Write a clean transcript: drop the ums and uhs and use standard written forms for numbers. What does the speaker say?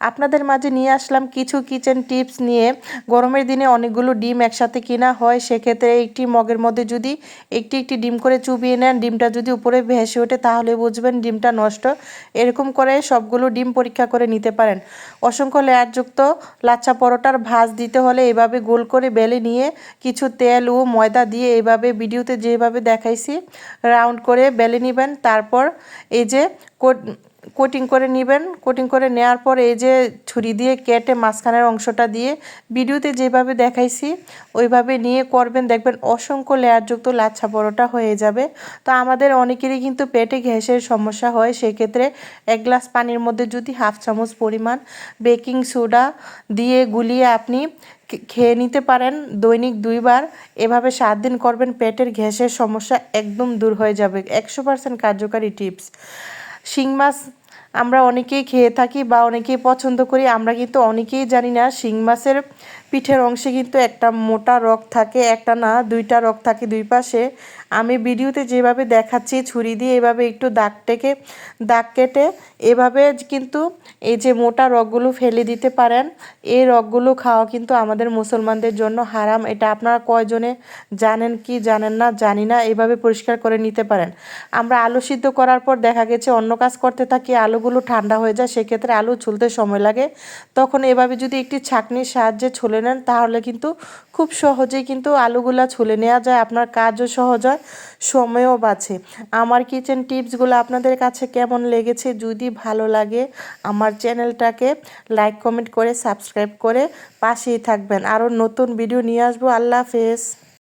আপনাদের মাঝে নিয়ে আসলাম কিছু কিচেন টিপস নিয়ে। গরমের দিনে অনেকগুলো ডিম একসাথে কিনা হয়, সেক্ষেত্রে একটি মগের মধ্যে যদি একটি একটি ডিম করে চুবিয়ে নেন, ডিমটা যদি উপরে ভেসে ওঠে তাহলে বুঝবেন ডিমটা নষ্ট। এরকম করে সবগুলো ডিম পরীক্ষা করে নিতে পারেন। অসংখ্য লেয়ারযুক্ত লাচ্ছা পরোটার ভাঁজ দিতে হলে এভাবে গোল করে বেলে নিয়ে কিছু তেল ও ময়দা দিয়ে এভাবে ভিডিওতে যেভাবে দেখাইছি রাউন্ড করে বেলে নেবেন। তারপর এই যে কোটিং করে নেবেন। কোটিং করে নেওয়ার পর এই যে ছুরি দিয়ে কেটে মাঝখানের অংশটা দিয়ে ভিডিওতে যেভাবে দেখাইছি ওইভাবে নিয়ে করবেন, দেখবেন অসংখ্য লেয়ারযুক্ত লাচ্ছা পরোটা হয়ে যাবে। তো আমাদের অনেকেরই কিন্তু পেটে গ্যাসের সমস্যা হয়, সেক্ষেত্রে 1 গ্লাস পানির মধ্যে যদি 1/2 চামচ পরিমাণ বেকিং সোডা দিয়ে গুলিয়ে আপনি খেয়ে নিতে পারেন দৈনিক 2 বার। এভাবে 7 দিন করবেন, পেটের গ্যাসের সমস্যা একদম দূর হয়ে যাবে। 100% কার্যকারী টিপস। শিং মাছ আমরা অনেকেই খেয়ে থাকি বা অনেকেই পছন্দ করি, আমরা কিন্তু অনেকেই জানি না শিং মাছের পিঠের অংশে কিন্তু একটা মোটা রগ থাকে, একটা না 2টা রগ থাকে 2 পাশে। আমি ভিডিওতে যেভাবে দেখাচ্ছি ছুরি দিয়ে এভাবে একটু দাগ কেটে এভাবে কিন্তু এই যে মোটা রগগুলো ফেলে দিতে পারেন। এই রগগুলো খাওয়া কিন্তু আমাদের মুসলমানদের জন্য হারাম। এটা আপনারা কয়জনে জানেন কি জানেন না জানি না, এভাবে পরিষ্কার করে নিতে পারেন। আমরা আলু সিদ্ধ করার পর দেখা গেছে অন্য কাজ করতে থাকি, আলুগুলো ঠান্ডা হয়ে যায়, সেক্ষেত্রে আলু ছুলতে সময় লাগে। তখন এভাবে যদি একটি ছাঁকনির সাহায্যে ছুলে নেন তাহলে কিন্তু খুব সহজেই কিন্তু আলুগুলা ছুলে নেওয়া যায়, আপনার কাজও সহজ হয়, সময়ও বাঁচে। আমার কিচেন টিপসগুলো আপনাদের কাছে কেমন লেগেছে? যদি ভালো লাগে আমার চ্যানেলটাকে লাইক কমেন্ট করে সাবস্ক্রাইব করে পাশেই থাকবেন। আরও নতুন ভিডিও নিয়ে আসবো। আল্লাহ হাফেজ।